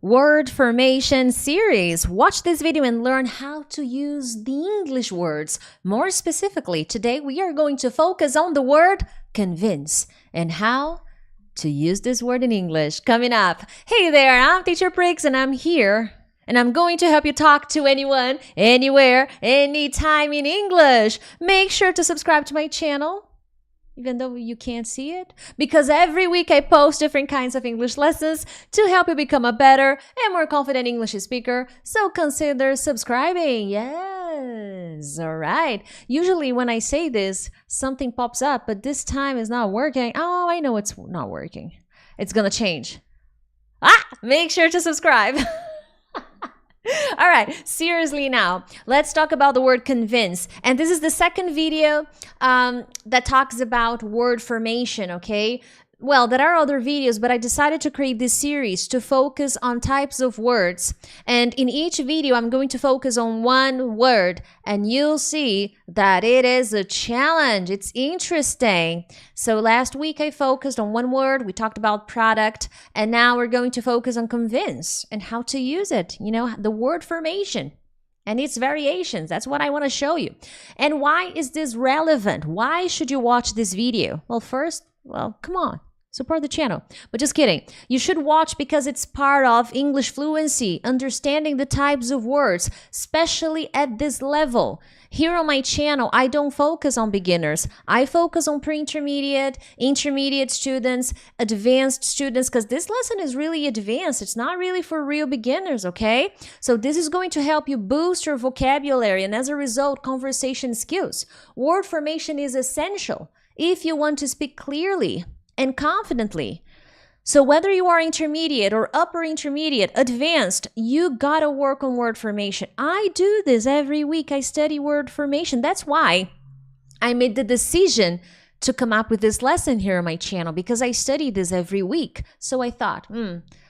word formation series. Watch this video and learn how to use the English words. More specifically, today we are going to focus on the word convince and how to use this word in English. Coming up. Hey there, I'm Teacher Prix and I'm here. And I'm going to help you talk to anyone, anywhere, anytime in English. Make sure to subscribe to my channel, even though you can't see it, because every week I post different kinds of English lessons to help you become a better and more confident English speaker. So consider subscribing. Yes. All right. Usually when I say this, something pops up, but this time it's not working. Oh, I know it's not working. It's going to change. Make sure to subscribe. All right, seriously now, let's talk about the word convince. And this is the second video that talks about word formation, okay? Well, there are other videos, but I decided to create this series to focus on types of words. And in each video, I'm going to focus on one word, and you'll see that it is a challenge. It's interesting. So last week, I focused on one word. We talked about product, and now we're going to focus on convince and how to use it. You know, the word formation and its variations. That's what I want to show you. And why is this relevant? Why should you watch this video? Well, first, come on. Support the channel. But just kidding. You should watch because it's part of English fluency, understanding the types of words, especially at this level. Here on my channel, I don't focus on beginners. I focus on pre-intermediate, intermediate students, advanced students, because this lesson is really advanced. It's not really for real beginners, okay? So this is going to help you boost your vocabulary and as a result, conversation skills. Word formation is essential if you want to speak clearly and confidently. So whether you are intermediate or upper intermediate, advanced, you gotta work on word formation. I do this every week. I study word formation. That's why I made the decision to come up with this lesson here on my channel, because I study this every week. So I thought,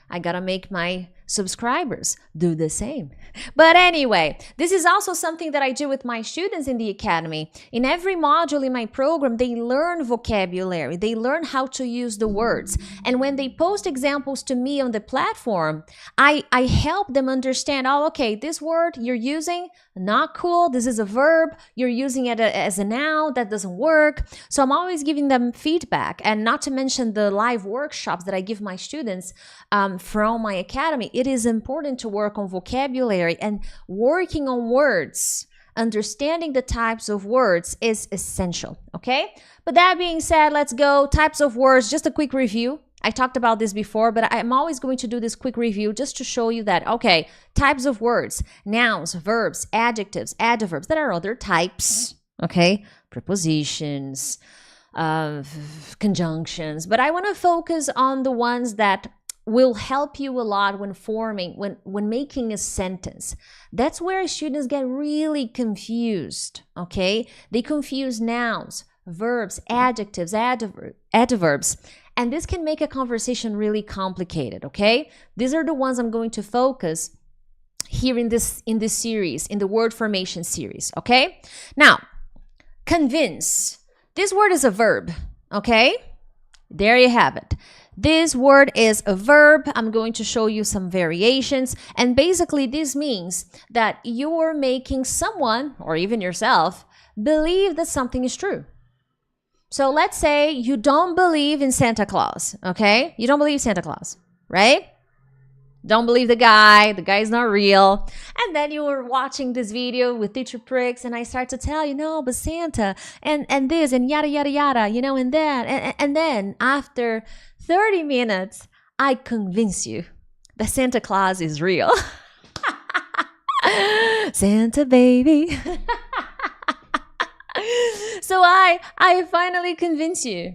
I gotta make my subscribers do the same. But anyway, this is also something that I do with my students in the academy. In every module in my program, they learn vocabulary. They learn how to use the words. And when they post examples to me on the platform, I help them understand, oh, okay, this word you're using, not cool. This is a verb. You're using it as a noun. That doesn't work. So I'm always giving them feedback. And not to mention the live workshops that I give my students from my academy. It is important to work on vocabulary, and working on words, understanding the types of words is essential, okay? But that being said, let's go. Types of words, just a quick review. I talked about this before, but I'm always going to do this quick review just to show you that, okay, types of words, nouns, verbs, adjectives, adverbs, there are other types, okay? Prepositions, conjunctions, but I want to focus on the ones that will help you a lot when making a sentence. That's where students get really confused, okay? They confuse nouns, verbs, adjectives, adverbs, and this can make a conversation really complicated, okay? These are the ones I'm going to focus here in this series, in the word formation series, okay? Now, convince. This word is a verb, okay? There you have it. This word is a verb. I'm going to show you some variations. And basically, this means that you're making someone, or even yourself, believe that something is true. So let's say you don't believe in Santa Claus, okay? You don't believe Santa Claus, right? Don't believe the guy's not real. And then you were watching this video with Teacher Prix, and I start to tell you, no, but Santa, and this, and yada, yada, yada, you know, and that. And then after 30 minutes, I convince you that Santa Claus is real. Santa baby. So I finally convince you,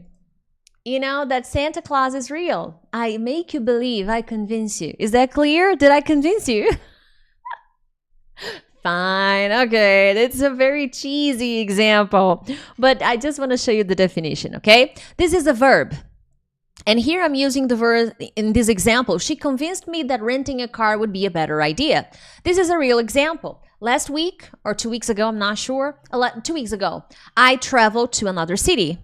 you know, that Santa Claus is real. I make you believe, I convince you. Is that clear? Did I convince you? Fine, okay, it's a very cheesy example, but I just want to show you the definition, okay? This is a verb. And here I'm using the verb in this example. She convinced me that renting a car would be a better idea. This is a real example. Last week or 2 weeks ago, I'm not sure, 2 weeks ago, I traveled to another city.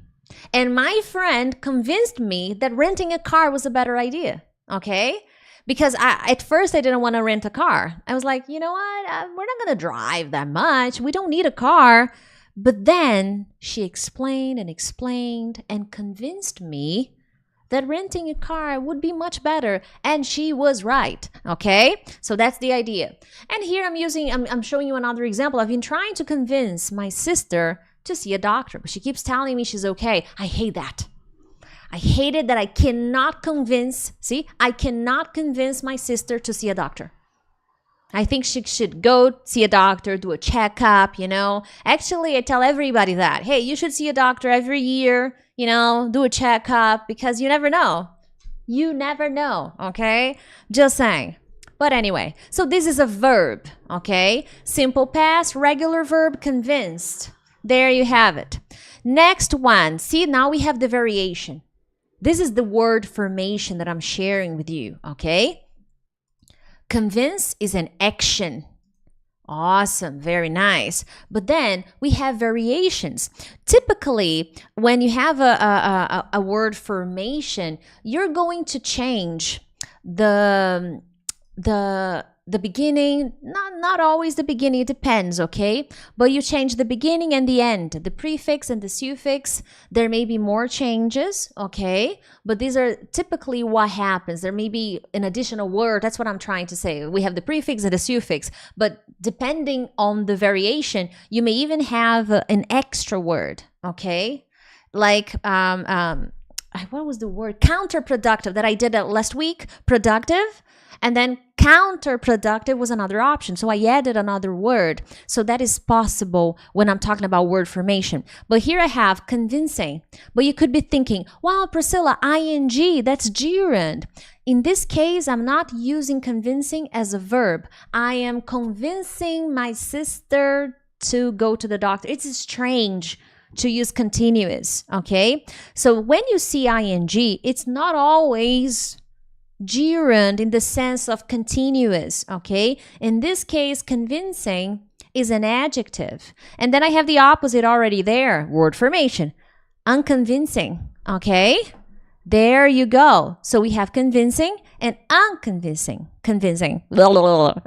And my friend convinced me that renting a car was a better idea, okay? Because at first I didn't want to rent a car. I was like, you know what? We're not going to drive that much. We don't need a car. But then she explained and convinced me that renting a car would be much better. And she was right. Okay? So that's the idea. And here I'm showing you another example. I've been trying to convince my sister to see a doctor, but she keeps telling me she's okay. I hate that. I hate it that I cannot convince my sister to see a doctor. I think she should go see a doctor, do a checkup, Actually, I tell everybody that. Hey, you should see a doctor every year, do a checkup, because you never know. You never know, okay? Just saying. But anyway, so this is a verb, okay? Simple past, regular verb, convinced. There you have it. Next one. See, now we have the variation. This is the word formation that I'm sharing with you, okay? Convince is an action. Awesome, very nice. But then we have variations. Typically, when you have a word formation, you're going to change the beginning, not always the beginning, it depends, okay? But you change the beginning and the end, the prefix and the suffix. There may be more changes, okay? But these are typically what happens. There may be an additional word. That's what I'm trying to say. We have the prefix and the suffix, but depending on the variation, you may even have an extra word, okay? Like, what was the word? Counterproductive that I did last week. Productive. And then counterproductive was another option. So I added another word. So that is possible when I'm talking about word formation. But here I have convincing. But you could be thinking, wow, Priscilla, ing, that's gerund. In this case, I'm not using convincing as a verb. I am convincing my sister to go to the doctor. It's strange to use continuous, okay? So when you see ing, it's not always gerund in the sense of continuous, okay? In this case, convincing is an adjective. And then I have the opposite already there, word formation. Unconvincing, okay? There you go. So we have convincing and unconvincing. Convincing. And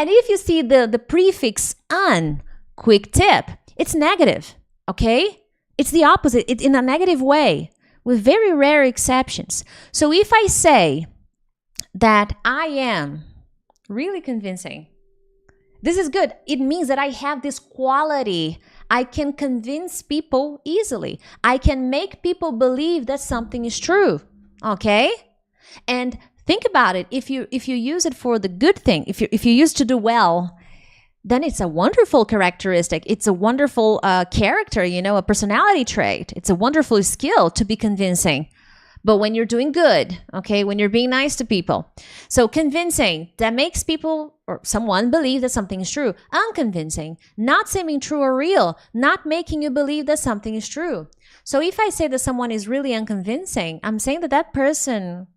if you see the prefix un, quick tip, it's negative, okay? It's the opposite, it's in a negative way, with very rare exceptions. So if I say that I am really convincing, this is good. It means that I have this quality. I can convince people easily. I can make people believe that something is true, okay? And think about it. If you use it for the good thing, if you use to do well, then it's a wonderful characteristic. It's a wonderful character, a personality trait. It's a wonderful skill to be convincing. But when you're doing good, okay, when you're being nice to people. So convincing, that makes people or someone believe that something is true. Unconvincing, not seeming true or real, not making you believe that something is true. So if I say that someone is really unconvincing, I'm saying that person,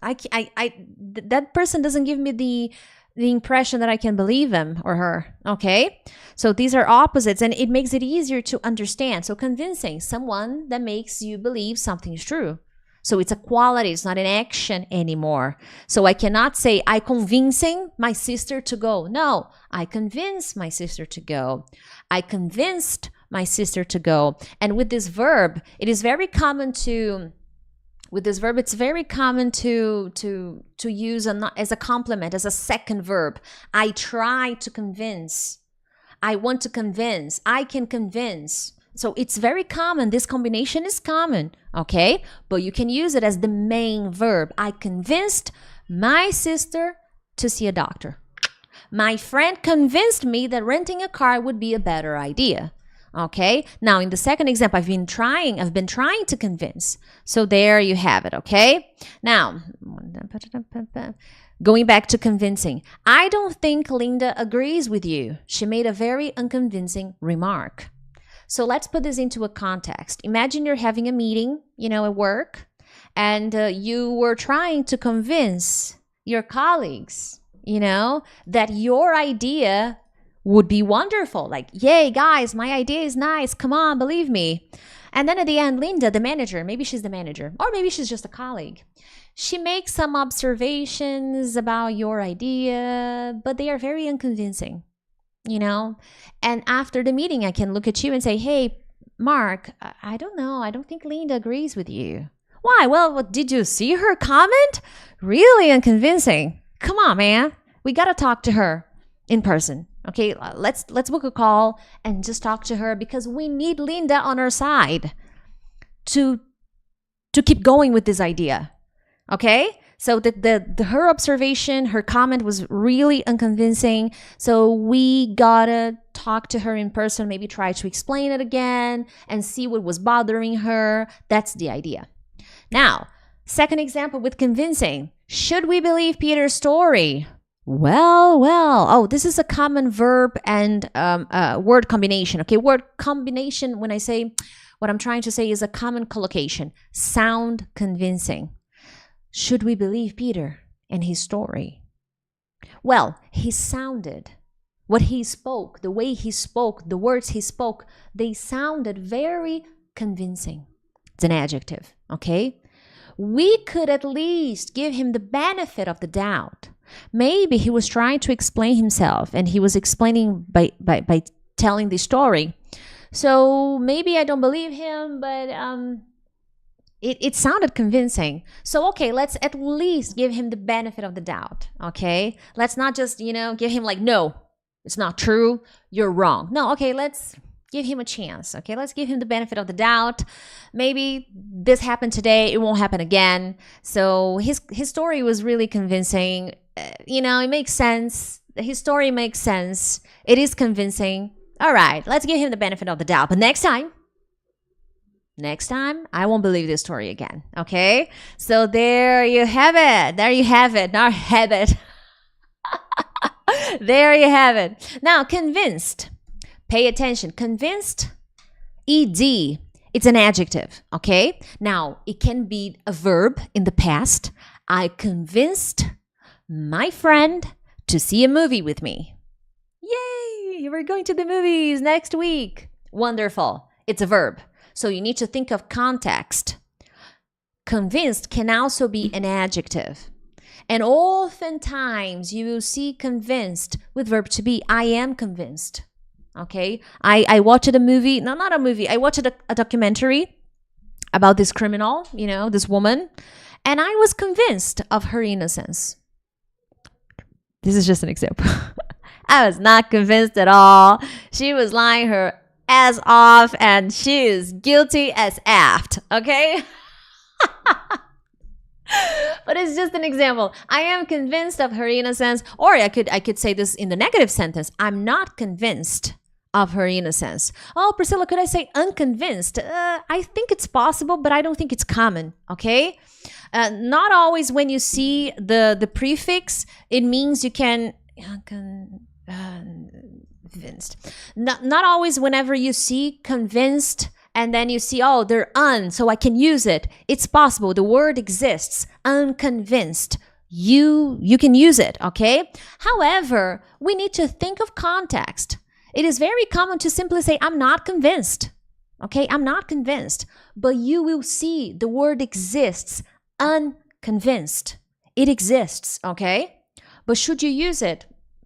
that person doesn't give me the impression that I can believe him or her, okay? So these are opposites, and it makes it easier to understand. So convincing, someone that makes you believe something is true. So it's a quality, it's not an action anymore. So I cannot say, I convincing my sister to go. No, I convinced my sister to go. I convinced my sister to go. And with this verb, it is very common to... With this verb, it's very common to use as a complement, as a second verb. I try to convince. I want to convince. I can convince. So it's very common. This combination is common, okay? But you can use it as the main verb. I convinced my sister to see a doctor. My friend convinced me that renting a car would be a better idea. Okay, now in the second example, I've been trying to convince. So there you have it, okay? Now, going back to convincing. I don't think Linda agrees with you. She made a very unconvincing remark. So let's put this into a context. Imagine you're having a meeting, at work, and you were trying to convince your colleagues, that your idea would be wonderful. Like, yay, guys, my idea is nice. Come on, believe me. And then at the end, Linda, the manager, maybe she's the manager, or maybe she's just a colleague. She makes some observations about your idea, but they are very unconvincing, you know? And after the meeting, I can look at you and say, hey, Mark, I don't know. I don't think Linda agrees with you. Why? Well, did you see her comment? Really unconvincing. Come on, man. We got to talk to her in person. Okay, let's book a call and just talk to her because we need Linda on our side to keep going with this idea. Okay? So her observation, her comment was really unconvincing. So we gotta talk to her in person, maybe try to explain it again and see what was bothering her. That's the idea. Now, second example with convincing. Should we believe Peter's story? Well. Oh, this is a common verb and word combination. Okay, word combination, when I say, what I'm trying to say is a common collocation. Sound convincing. Should we believe Peter and his story? Well, he sounded, what he spoke, the way he spoke, the words he spoke, they sounded very convincing. It's an adjective, okay? We could at least give him the benefit of the doubt. Maybe he was trying to explain himself and he was explaining by telling the story. So maybe I don't believe him, but it sounded convincing. So, okay, let's at least give him the benefit of the doubt, okay? Let's not just, give him like, no, it's not true, you're wrong. No, okay, let's give him a chance, okay? Let's give him the benefit of the doubt. Maybe this happened today, it won't happen again. So his story was really convincing. It makes sense. His story makes sense. It is convincing. All right, let's give him the benefit of the doubt. But next time, I won't believe this story again, okay? So there you have it. Not have it. There you have it. Now, convinced. Pay attention. Convinced, ed. It's an adjective, okay? Now, it can be a verb in the past. I convinced my friend to see a movie with me. Yay! We're going to the movies next week. Wonderful. It's a verb. So you need to think of context. Convinced can also be an adjective. And oftentimes you will see convinced with verb to be. I am convinced. Okay? I watched a movie. No, not a movie. I watched a documentary about this criminal, this woman. And I was convinced of her innocence. This is just an example. I was not convinced at all. She was lying her ass off and she is guilty as aft, okay? But it's just an example. I am convinced of her innocence, or I could say this in the negative sentence. I'm not convinced of her innocence. Oh, Priscilla, could I say unconvinced? I think it's possible, but I don't think it's common, okay? Not always when you see the prefix, it means you can convinced. Not always whenever you see convinced and then you see, oh, they're so I can use it. It's possible. The word exists. Unconvinced. You can use it, okay? However, we need to think of context. It is very common to simply say, I'm not convinced. Okay, I'm not convinced. But you will see the word exists. Unconvinced. It exists, okay? But should you use it?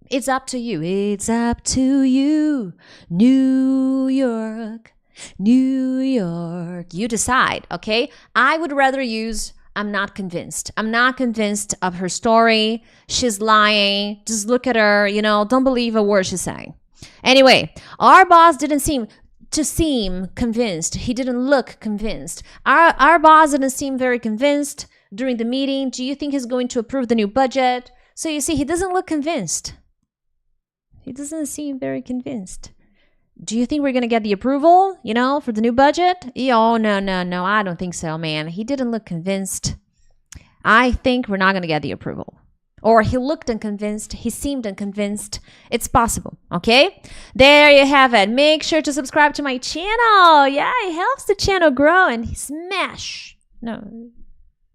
It's up to you. It's up to you. New York. You decide, okay? I would rather use I'm not convinced. I'm not convinced of her story. She's lying. Just look at her, don't believe a word she's saying. Anyway, our boss didn't seem convinced. He didn't look convinced. Our boss didn't seem very convinced during the meeting. Do you think he's going to approve the new budget? So you see, he doesn't look convinced. He doesn't seem very convinced. Do you think we're going to get the approval, for the new budget? Oh, no, I don't think so, man. He didn't look convinced. I think we're not going to get the approval. Or he looked unconvinced. He seemed unconvinced. It's possible, okay? There you have it. Make sure to subscribe to my channel. Yeah, it helps the channel grow and smash. No,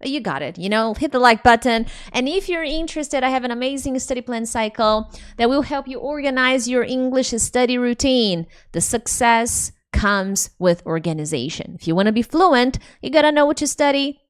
you got it. Hit the like button. And if you're interested, I have an amazing study plan cycle that will help you organize your English study routine. The Success comes with organization. If you want to be fluent, you got to know what to study,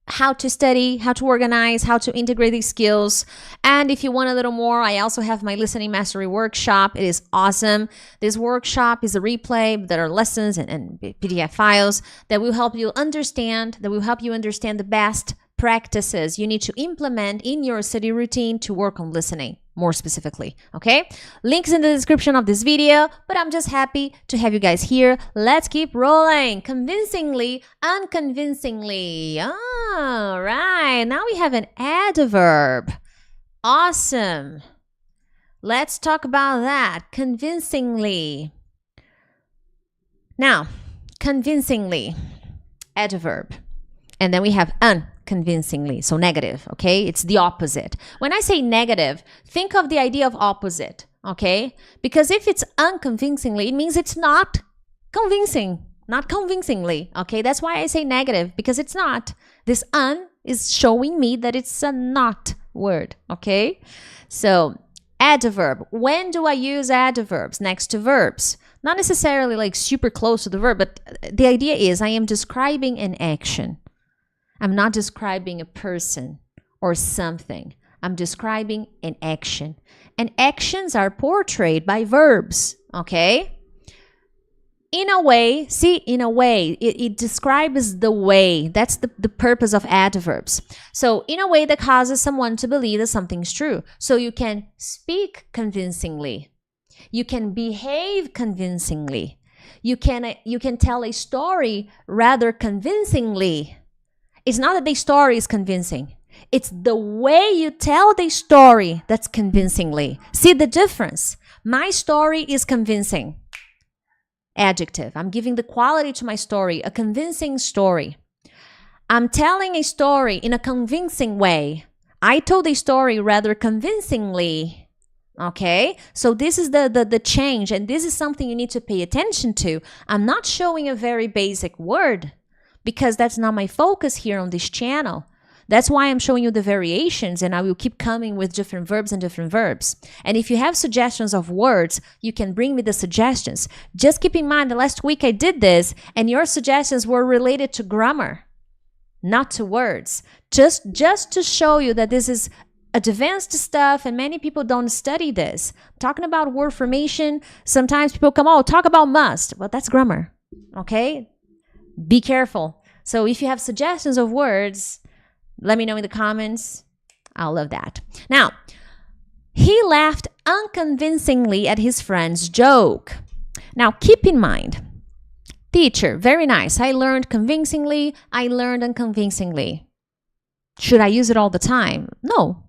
how to organize, how to integrate these skills. And if you want a little more, I also have my listening mastery workshop. It is awesome. This workshop is a replay. There are lessons and PDF files that will help you understand, the best practices you need to implement in your study routine to work on listening more specifically. Okay, links in the description of this video, but I'm just happy to have you guys here. Let's keep rolling. Convincingly, unconvincingly. All right, now we have an adverb. Awesome. Let's talk about that. Convincingly. Now, convincingly, adverb. And then we have unconvincingly, so negative, okay? It's the opposite. When I say negative, think of the idea of opposite, okay? Because if it's unconvincingly, it means it's not convincing, not convincingly, okay? That's why I say negative, because it's not. This un is showing me that it's a not word, okay? So adverb. When do I use adverbs next to verbs? Not necessarily like super close to the verb, but the idea is I am describing an action. I'm not describing a person or something. I'm describing an action. And actions are portrayed by verbs, okay? In a way, it describes the way. That's the purpose of adverbs. So in a way that causes someone to believe that something's true. So you can speak convincingly. You can behave convincingly. You can tell a story rather convincingly. It's not that the story is convincing. It's the way you tell the story that's convincingly. See the difference? My story is convincing. Adjective. I'm giving the quality to my story, a convincing story. I'm telling a story in a convincing way. I told a story rather convincingly. Okay? So this is the change, and this is something you need to pay attention to. I'm not showing a very basic word, because that's not my focus here on this channel. That's why I'm showing you the variations, and I will keep coming with different verbs and different verbs. And if you have suggestions of words, you can bring me the suggestions. Just keep in mind that last week I did this, and your suggestions were related to grammar, not to words. Just to show you that this is advanced stuff, and many people don't study this. Talking about word formation, sometimes people come, oh, talk about must. Well, that's grammar, okay? Be careful. So if you have suggestions of words, let me know in the comments. I'll love that. Now, he laughed unconvincingly at his friend's joke. Now, keep in mind, teacher, very nice. I learned convincingly. I learned unconvincingly. Should I use it all the time? No.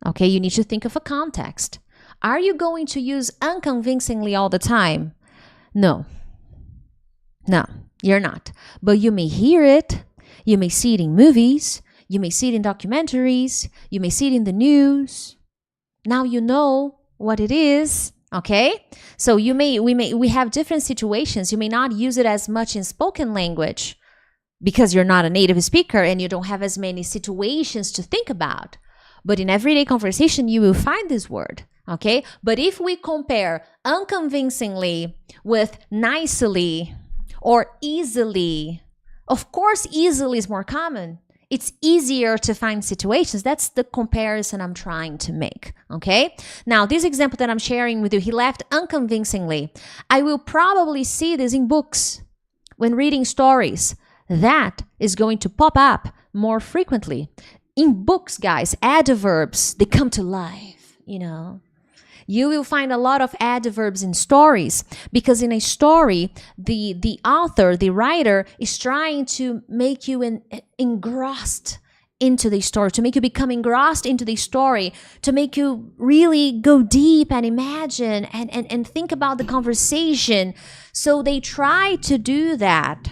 Okay, you need to think of a context. Are you going to use unconvincingly all the time? No. No. You're not. But you may hear it. You may see it in movies. You may see it in documentaries. You may see it in the news. Now you know what it is, okay? So we have different situations. You may not use it as much in spoken language because you're not a native speaker and you don't have as many situations to think about. But in everyday conversation, you will find this word, okay? But if we compare unconvincingly with nicely, or easily. Of course, easily is more common. It's easier to find situations. That's the comparison I'm trying to make, okay? Now, this example that I'm sharing with you, he laughed unconvincingly. I will probably see this in books when reading stories. That is going to pop up more frequently. In books, guys, adverbs, they come to life, you know. You will find a lot of adverbs in stories because in a story, the author, the writer is trying to make you engrossed into the story, to make you become engrossed into the story, to make you really go deep and imagine and think about the conversation. So they try to do that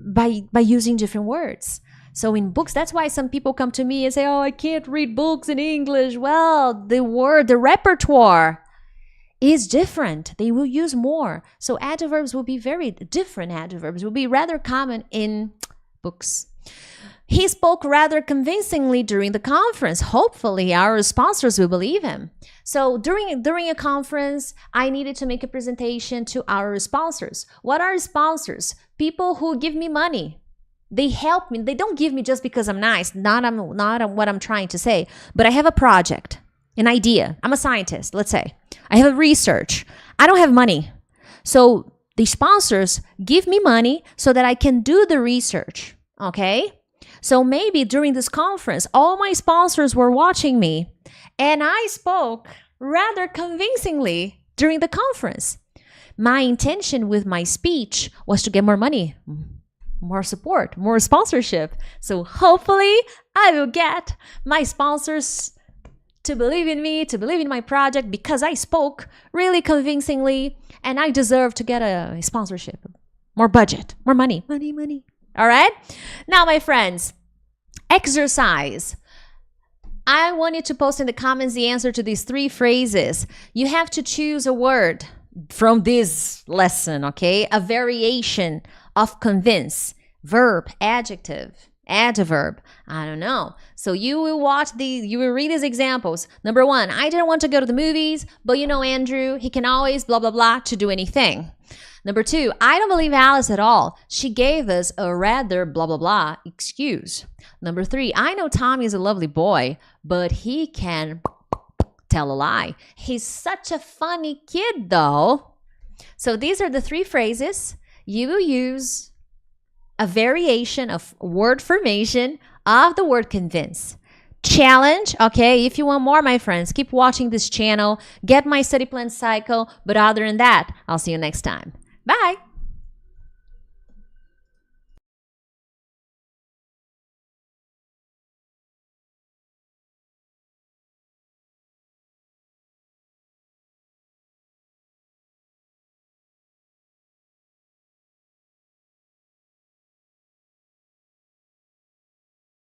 by using different words. So in books, that's why some people come to me and say, oh, I can't read books in English. Well, the repertoire is different. They will use more. So adverbs will be very different. Adverbs will be rather common in books. He spoke rather convincingly during the conference. Hopefully, our sponsors will believe him. So during a conference, I needed to make a presentation to our sponsors. What are sponsors? People who give me money. They help me. They don't give me just because I'm nice. Not what I'm trying to say. But I have a project, an idea. I'm a scientist, let's say. I have a research. I don't have money. So the sponsors give me money so that I can do the research. Okay? So maybe during this conference, all my sponsors were watching me and I spoke rather convincingly during the conference. My intention with my speech was to get more money, more support, more sponsorship. So hopefully I will get my sponsors to believe in me, to believe in my project because I spoke really convincingly and I deserve to get a sponsorship, more budget, more money, money. All right? Now, my friends, exercise. I want you to post in the comments the answer to these 3 phrases. You have to choose a word from this lesson, okay? A variation of convince. Verb, adjective, adverb. I don't know. So you will read these examples. Number 1, I didn't want to go to the movies, but you know Andrew, he can always blah, blah, blah to do anything. Number 2, I don't believe Alice at all. She gave us a rather blah, blah, blah excuse. Number 3, I know Tommy is a lovely boy, but he can tell a lie. He's such a funny kid, though. So these are the 3 phrases. You will use a variation of word formation of the word convince. Challenge, okay? If you want more, my friends, keep watching this channel. Get my study plan cycle. But other than that, I'll see you next time. Bye.